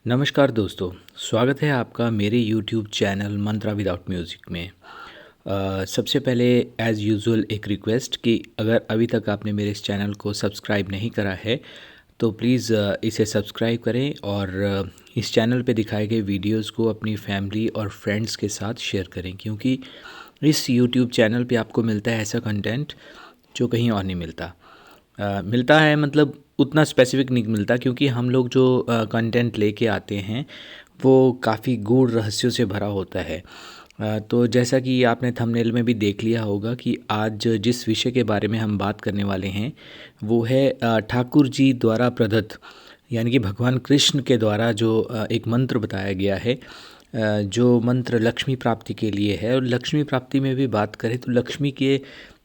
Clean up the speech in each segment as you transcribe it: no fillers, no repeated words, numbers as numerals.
नमस्कार दोस्तों, स्वागत है आपका मेरे यूट्यूब चैनल मंत्रा विदाउट म्यूज़िक में। सबसे पहले एज़ यूजुअल एक रिक्वेस्ट कि अगर अभी तक आपने मेरे इस चैनल को सब्सक्राइब नहीं करा है तो प्लीज़ इसे सब्सक्राइब करें और इस चैनल पे दिखाए गए वीडियोस को अपनी फैमिली और फ्रेंड्स के साथ शेयर करें, क्योंकि इस यूट्यूब चैनल पे आपको मिलता है ऐसा कंटेंट जो कहीं और नहीं मिलता। मिलता है मतलब उतना स्पेसिफिक नहीं मिलता, क्योंकि हम लोग जो कंटेंट लेके आते हैं वो काफ़ी गूढ़ रहस्यों से भरा होता है। तो जैसा कि आपने थंबनेल में भी देख लिया होगा कि आज जिस विषय के बारे में हम बात करने वाले हैं वो है ठाकुर जी द्वारा प्रदत्त, यानी कि भगवान कृष्ण के द्वारा जो एक मंत्र बताया गया है, जो मंत्र लक्ष्मी प्राप्ति के लिए है। और लक्ष्मी प्राप्ति में भी बात करें तो लक्ष्मी के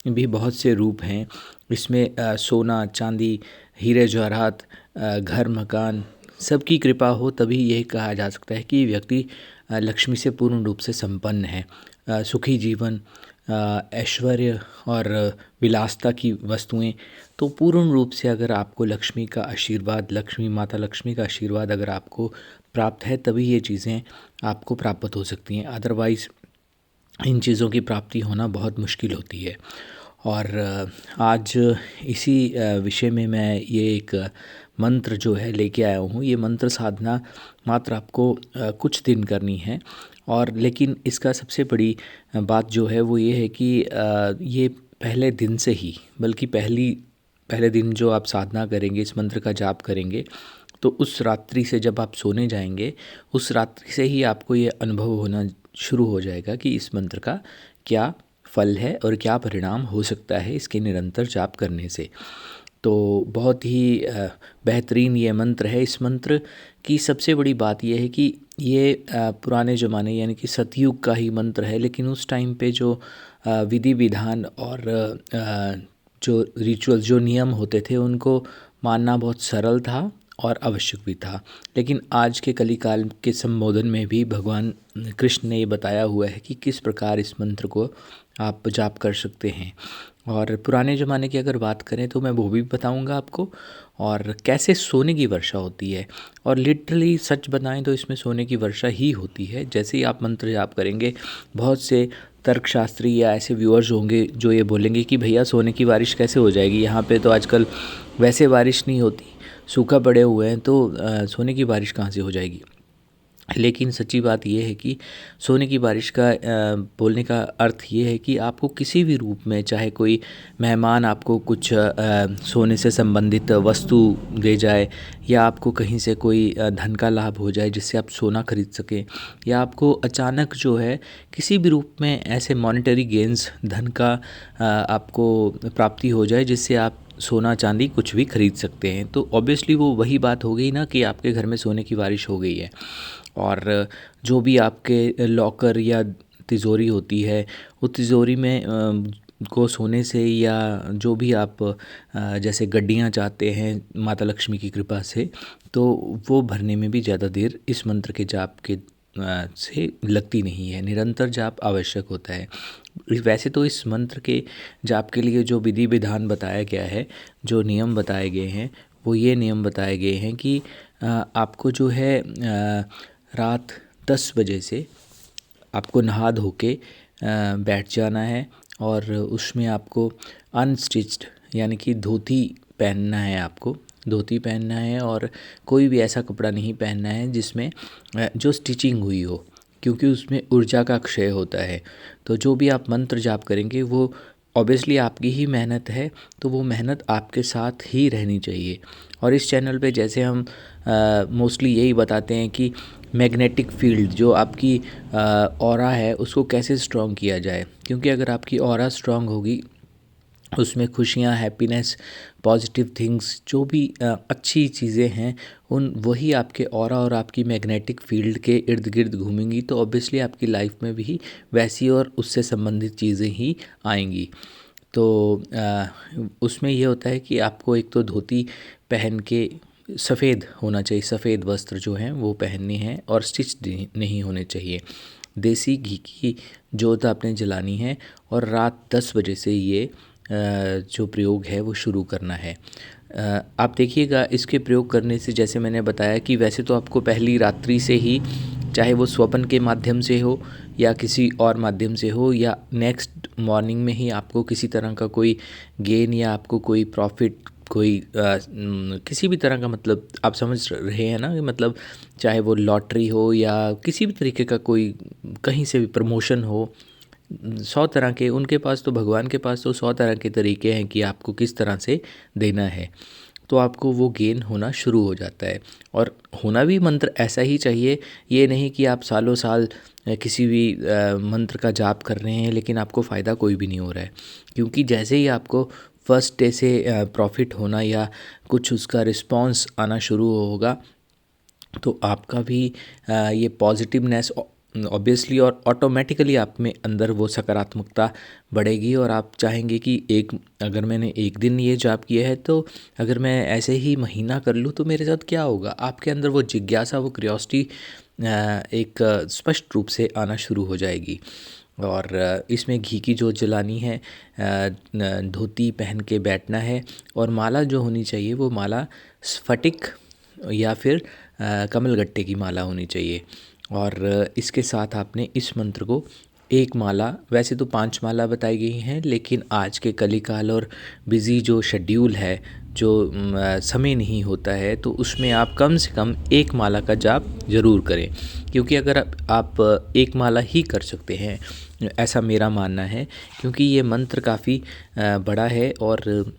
भी बहुत से रूप हैं। इसमें सोना चांदी, हीरे जवाहरात, घर मकान सबकी कृपा हो तभी यह कहा जा सकता है कि व्यक्ति लक्ष्मी से पूर्ण रूप से संपन्न है। सुखी जीवन, ऐश्वर्य और विलासता की वस्तुएं, तो पूर्ण रूप से अगर आपको लक्ष्मी का आशीर्वाद, लक्ष्मी माता लक्ष्मी का आशीर्वाद अगर आपको प्राप्त है तभी ये चीज़ें आपको प्राप्त हो सकती हैं। अदरवाइज़ इन चीज़ों की प्राप्ति होना बहुत मुश्किल होती है। और आज इसी विषय में मैं ये एक मंत्र जो है लेके आया हूँ। ये मंत्र साधना मात्र आपको कुछ दिन करनी है, और लेकिन इसका सबसे बड़ी बात जो है वो ये है कि ये पहले दिन से ही, बल्कि पहले दिन जो आप साधना करेंगे, इस मंत्र का जाप करेंगे, तो उस रात्रि से जब आप सोने जाएंगे उस रात्रि से ही आपको ये अनुभव होना शुरू हो जाएगा कि इस मंत्र का क्या फल है और क्या परिणाम हो सकता है इसके निरंतर जाप करने से। तो बहुत ही बेहतरीन ये मंत्र है। इस मंत्र की सबसे बड़ी बात यह है कि ये पुराने ज़माने यानी कि सतयुग का ही मंत्र है, लेकिन उस टाइम पे जो विधि विधान और जो रिचुअल्स, जो नियम होते थे, उनको मानना बहुत सरल था और आवश्यक भी था। लेकिन आज के कलिकाल के संबोधन में भी भगवान कृष्ण ने ये बताया हुआ है कि किस प्रकार इस मंत्र को आप जाप कर सकते हैं। और पुराने ज़माने की अगर बात करें तो मैं वो भी बताऊंगा आपको, और कैसे सोने की वर्षा होती है। और लिटरली सच बताएं तो इसमें सोने की वर्षा ही होती है। जैसे ही आप मंत्र जाप करेंगे, बहुत से तर्कशास्त्री या ऐसे व्यूअर्स होंगे जो ये बोलेंगे कि भैया सोने की बारिश कैसे हो जाएगी, यहाँ पे तो आजकल वैसे बारिश नहीं होती, सूखा पड़े हुए हैं, तो सोने की बारिश कहाँ से हो जाएगी। लेकिन सच्ची बात यह है कि सोने की बारिश का बोलने का अर्थ ये है कि आपको किसी भी रूप में, चाहे कोई मेहमान आपको कुछ सोने से संबंधित वस्तु दे जाए, या आपको कहीं से कोई धन का लाभ हो जाए जिससे आप सोना खरीद सकें, या आपको अचानक जो है किसी भी रूप में ऐसे मॉनेटरी गेंस, धन का आपको प्राप्ति हो जाए जिससे आप सोना चांदी कुछ भी खरीद सकते हैं, तो ऑब्वियसली वो वही बात हो गई ना कि आपके घर में सोने की बारिश हो गई है। और जो भी आपके लॉकर या तिजोरी होती है, वो तिजोरी में को सोने से, या जो भी आप जैसे गड्डियाँ चाहते हैं माता लक्ष्मी की कृपा से, तो वो भरने में भी ज़्यादा देर इस मंत्र के जाप के से लगती नहीं है। निरंतर जाप आवश्यक होता है। वैसे तो इस मंत्र के जाप के लिए जो विधि विधान बताया गया है, जो नियम बताए गए हैं, वो ये नियम बताए गए हैं कि आपको जो है रात 10 बजे से आपको नहा धो के बैठ जाना है, और उसमें आपको अनस्टिच्ड यानी कि धोती पहनना है। आपको धोती पहनना है और कोई भी ऐसा कपड़ा नहीं पहनना है जिसमें जो स्टिचिंग हुई हो, क्योंकि उसमें ऊर्जा का क्षय होता है। तो जो भी आप मंत्र जाप करेंगे वो ऑब्वियसली आपकी ही मेहनत है, तो वो मेहनत आपके साथ ही रहनी चाहिए। और इस चैनल पे जैसे हम मोस्टली यही बताते हैं कि मैग्नेटिक फील्ड जो आपकी ऑरा है उसको कैसे स्ट्रॉन्ग किया जाए, क्योंकि अगर आपकी ऑरा स्ट्रॉन्ग होगी, उसमें खुशियाँ, हैप्पीनेस, पॉजिटिव थिंग्स, जो भी अच्छी चीज़ें हैं, उन वही आपके ऑरा और आपकी मैग्नेटिक फील्ड के इर्द गिर्द घूमेंगी, तो ऑब्वियसली आपकी लाइफ में भी वैसी और उससे संबंधित चीज़ें ही आएंगी। तो उसमें ये होता है कि आपको एक तो धोती पहन के सफ़ेद होना चाहिए, सफ़ेद वस्त्र जो हैं वो पहनने हैं, और स्टिच नहीं होने चाहिए। देसी घी की जोत आपने जलानी है, और रात 10 बजे से ये जो प्रयोग है वो शुरू करना है। आप देखिएगा इसके प्रयोग करने से, जैसे मैंने बताया कि वैसे तो आपको पहली रात्रि से ही, चाहे वो स्वप्न के माध्यम से हो या किसी और माध्यम से हो, या नेक्स्ट मॉर्निंग में ही आपको किसी तरह का कोई गेन या आपको कोई प्रॉफिट, कोई किसी भी तरह का, मतलब आप समझ रहे हैं ना कि मतलब चाहे वो लॉटरी हो या किसी भी तरीके का कोई कहीं से भी प्रमोशन हो, 100 तरह के उनके पास तो, भगवान के पास तो 100 तरह के तरीके हैं कि आपको किस तरह से देना है, तो आपको वो गेन होना शुरू हो जाता है। और होना भी मंत्र ऐसा ही चाहिए, ये नहीं कि आप सालों साल किसी भी मंत्र का जाप कर रहे हैं लेकिन आपको फ़ायदा कोई भी नहीं हो रहा है। क्योंकि जैसे ही आपको फर्स्ट डे से प्रॉफिट होना या कुछ उसका रिस्पॉन्स आना शुरू होगा, तो आपका भी ये पॉजिटिवनेस ऑब्वियसली और ऑटोमेटिकली आप में अंदर वो सकारात्मकता बढ़ेगी, और आप चाहेंगे कि अगर मैंने एक दिन ये जॉब किया है तो अगर मैं ऐसे ही महीना कर लूँ तो मेरे साथ क्या होगा। आपके अंदर वो जिज्ञासा, वो क्यूरियोसिटी एक स्पष्ट रूप से आना शुरू हो जाएगी। और इसमें घी की जोत जलानी है, धोती पहन के बैठना है, और माला जो होनी चाहिए वो माला स्फटिक या फिर कमलगट्टे की माला होनी चाहिए। और इसके साथ आपने इस मंत्र को एक माला, वैसे तो 5 माला बताई गई हैं, लेकिन आज के कलिकाल और बिज़ी जो शेड्यूल है, जो समय नहीं होता है, तो उसमें आप कम से कम एक माला का जाप ज़रूर करें। क्योंकि अगर आप एक माला ही कर सकते हैं, ऐसा मेरा मानना है, क्योंकि ये मंत्र काफ़ी बड़ा है। और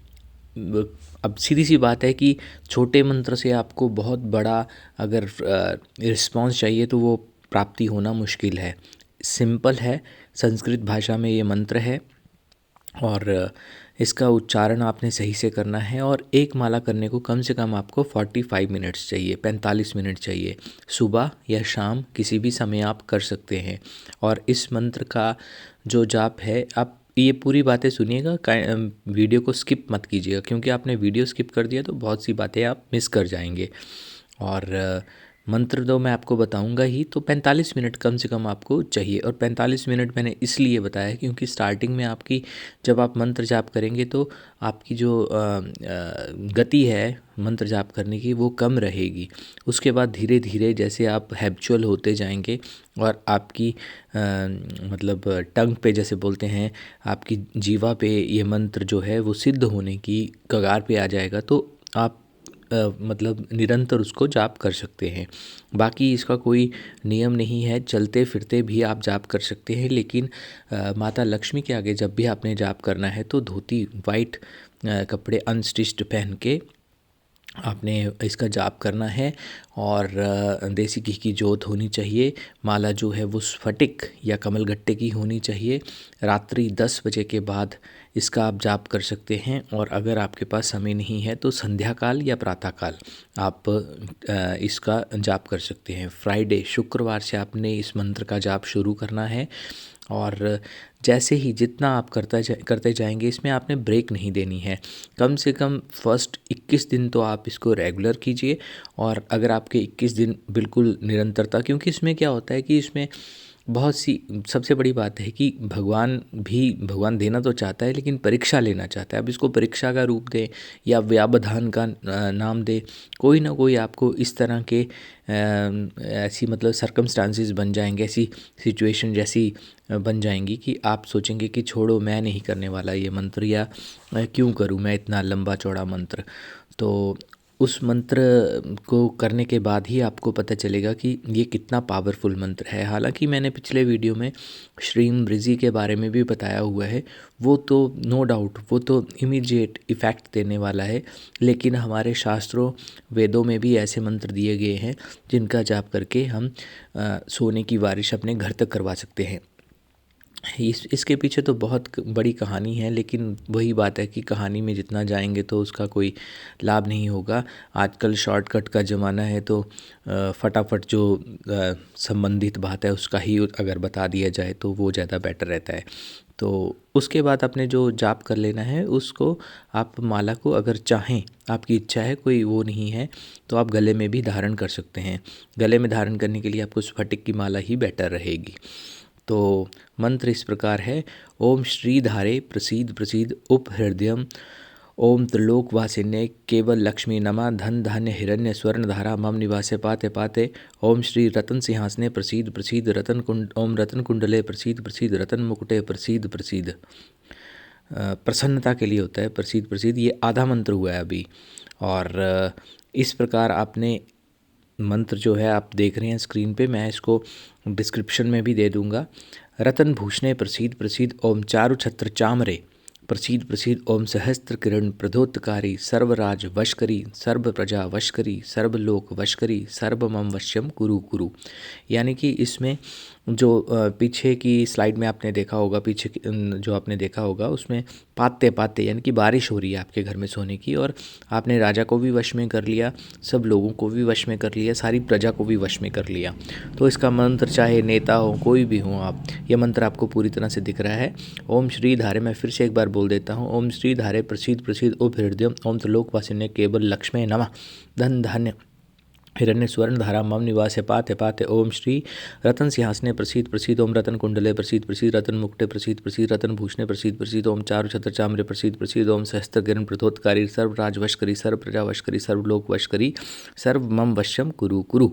अब सीधी सी बात है कि छोटे मंत्र से आपको बहुत बड़ा अगर रिस्पॉन्स चाहिए तो वो प्राप्ति होना मुश्किल है। सिंपल है, संस्कृत भाषा में ये मंत्र है, और इसका उच्चारण आपने सही से करना है। और एक माला करने को कम से कम आपको 45 मिनट्स चाहिए, 45 मिनट चाहिए। सुबह या शाम किसी भी समय आप कर सकते हैं। और इस मंत्र का जो जाप है, आप ये पूरी बातें सुनिएगा, वीडियो को स्किप मत कीजिएगा, क्योंकि आपने वीडियो स्किप कर दिया तो बहुत सी बातें आप मिस कर जाएंगे। और मंत्र तो मैं आपको बताऊंगा ही, तो 45 मिनट कम से कम आपको चाहिए। और 45 मिनट मैंने इसलिए बताया क्योंकि स्टार्टिंग में आपकी, जब आप मंत्र जाप करेंगे तो आपकी जो गति है मंत्र जाप करने की वो कम रहेगी। उसके बाद धीरे धीरे जैसे आप हैबिचुअल होते जाएंगे और आपकी मतलब टंग पे, जैसे बोलते हैं, आपकी जीवा पे ये मंत्र जो है वो सिद्ध होने की कगार पे आ जाएगा, तो आप मतलब निरंतर उसको जाप कर सकते हैं। बाकी इसका कोई नियम नहीं है, चलते फिरते भी आप जाप कर सकते हैं, लेकिन माता लक्ष्मी के आगे जब भी आपने जाप करना है तो धोती, वाइट कपड़े अनस्टिच्ड पहन के आपने इसका जाप करना है। और देसी घी की जोत होनी चाहिए। माला जो है वो स्फटिक या कमलगट्टे की होनी चाहिए। रात्रि 10 बजे के बाद इसका आप जाप कर सकते हैं। और अगर आपके पास समय नहीं है तो संध्या काल या प्रातः काल आप इसका जाप कर सकते हैं। फ्राइडे, शुक्रवार से आपने इस मंत्र का जाप शुरू करना है। और जैसे ही जितना आप करते जाएंगे, इसमें आपने ब्रेक नहीं देनी है। कम से कम फर्स्ट 21 दिन तो आप इसको रेगुलर कीजिए। और अगर आपके 21 दिन बिल्कुल निरंतरता, क्योंकि इसमें क्या होता है कि इसमें बहुत सी, सबसे बड़ी बात है कि भगवान देना तो चाहता है लेकिन परीक्षा लेना चाहता है। अब इसको परीक्षा का रूप दें या व्यवधान का नाम दे, कोई ना कोई आपको इस तरह के ऐसी मतलब सर्कमस्टांसिस बन जाएंगे, ऐसी सिचुएशन जैसी बन जाएंगी कि आप सोचेंगे कि छोड़ो, मैं नहीं करने वाला ये मंत्र, या क्यों करूँ मैं इतना लंबा चौड़ा मंत्र। तो उस मंत्र को करने के बाद ही आपको पता चलेगा कि ये कितना पावरफुल मंत्र है। हालांकि मैंने पिछले वीडियो में श्रीम बृजी के बारे में भी बताया हुआ है, वो तो नो डाउट वो तो इमीडिएट इफ़ेक्ट देने वाला है, लेकिन हमारे शास्त्रों, वेदों में भी ऐसे मंत्र दिए गए हैं जिनका जाप करके हम सोने की बारिश अपने घर तक करवा सकते हैं। इसके पीछे तो बहुत बड़ी कहानी है, लेकिन वही बात है कि कहानी में जितना जाएंगे तो उसका कोई लाभ नहीं होगा। आजकल शॉर्टकट का ज़माना है, तो फटाफट जो संबंधित बात है उसका ही अगर बता दिया जाए तो वो ज़्यादा बेटर रहता है। तो उसके बाद आपने जो जाप कर लेना है, उसको आप माला को अगर चाहें, आपकी इच्छा है, कोई वो नहीं है, तो आप गले में भी धारण कर सकते हैं। गले में धारण करने के लिए आपको स्फटिक की माला ही बेटर रहेगी। तो मंत्र इस प्रकार है: ओम श्रीधारे प्रसीद प्रसीद उपहृदयम, ओम त्रिलोकवासिन्ये केवल लक्ष्मी नमः धन धान्य हिरण्य स्वर्ण धारा मम निवासे पाते पाते। ओम श्री रतन सिंहासने प्रसीद प्रसीद रतन कुंड ओम रतन कुंडले प्रसीद प्रसीद रतन मुकुटे प्रसीद प्रसीद। प्रसन्नता के लिए होता है प्रसीद प्रसीद। ये आधा मंत्र हुआ है अभी। और इस प्रकार आपने मंत्र जो है आप देख रहे हैं स्क्रीन पे, मैं इसको डिस्क्रिप्शन में भी दे दूंगा। रतन भूषणे प्रसीद प्रसीद ओम चारु छत्र चामरे प्रसीद प्रसीद ओम सहस्त्र किरण प्रदोत्तकारी सर्वराज वशकरी सर्व प्रजा वशकरी सर्वलोक वशकरी सर्वमम वश्यम कुरु कुरु। यानी कि इसमें जो पीछे की स्लाइड में आपने देखा होगा, पीछे जो आपने देखा होगा उसमें पाते पाते यानी कि बारिश हो रही है आपके घर में सोने की, और आपने राजा को भी वश में कर लिया, सब लोगों को भी वश में कर लिया, सारी प्रजा को भी वश में कर लिया। तो इसका मंत्र चाहे नेता हो कोई भी हो आप, ये मंत्र आपको पूरी तरह से दिख रहा है। ओम श्री धारे, मैं फिर से एक बार बोल देता हूँ। ओम श्री धारे प्रसीद प्रसीद ओ हृदय ओम त्रिलोकवासिन्ये केवल लक्ष्मी नमः धन धान्य हिरण्य स्वर्ण धारा मम निवासे पाते पाते। ओम श्री रतन सिंहासने प्रसीद प्रसीद ओम रतन कुंडले प्रसीद प्रसीद रतन मुकुटे प्रसीद प्रसीद रतन भूषणे प्रसीद प्रसीद ओम चारु छत्र चामरे प्रसीद प्रसीद ओम सहस्त्र किरण प्रथोत्कारी सर्व राज वशकरी सर्व प्रजा वशकरी सर्वलोक वशकरी सर्व मम वश्यम कुरु कुरु।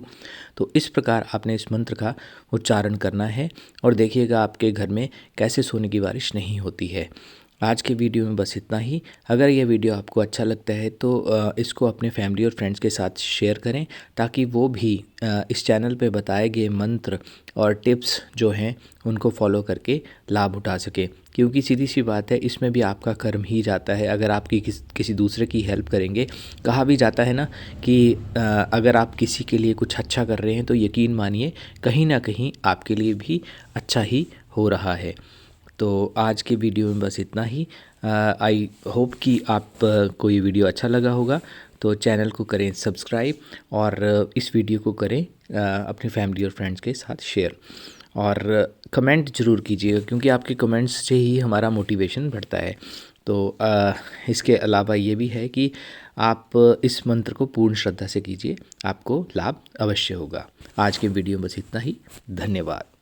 तो इस प्रकार आपने इस मंत्र का उच्चारण करना है और देखिएगा आपके घर में कैसे सोने की बारिश नहीं होती है। आज के वीडियो में बस इतना ही। अगर यह वीडियो आपको अच्छा लगता है तो इसको अपने फैमिली और फ्रेंड्स के साथ शेयर करें, ताकि वो भी इस चैनल पे बताए गए मंत्र और टिप्स जो हैं उनको फॉलो करके लाभ उठा सके। क्योंकि सीधी सी बात है, इसमें भी आपका कर्म ही जाता है अगर आप किसी दूसरे की हेल्प करेंगे। कहा भी जाता है ना कि अगर आप किसी के लिए कुछ अच्छा कर रहे हैं तो यकीन मानिए कहीं ना कहीं आपके लिए भी अच्छा ही हो रहा है। तो आज के वीडियो में बस इतना ही। आई होप कि आप को ये वीडियो अच्छा लगा होगा, तो चैनल को करें सब्सक्राइब और इस वीडियो को करें अपनी फैमिली और फ्रेंड्स के साथ शेयर, और कमेंट ज़रूर कीजिएगा क्योंकि आपके कमेंट्स से ही हमारा मोटिवेशन बढ़ता है। तो इसके अलावा ये भी है कि आप इस मंत्र को पूर्ण श्रद्धा से कीजिए, आपको लाभ अवश्य होगा। आज के वीडियो में बस इतना ही। धन्यवाद।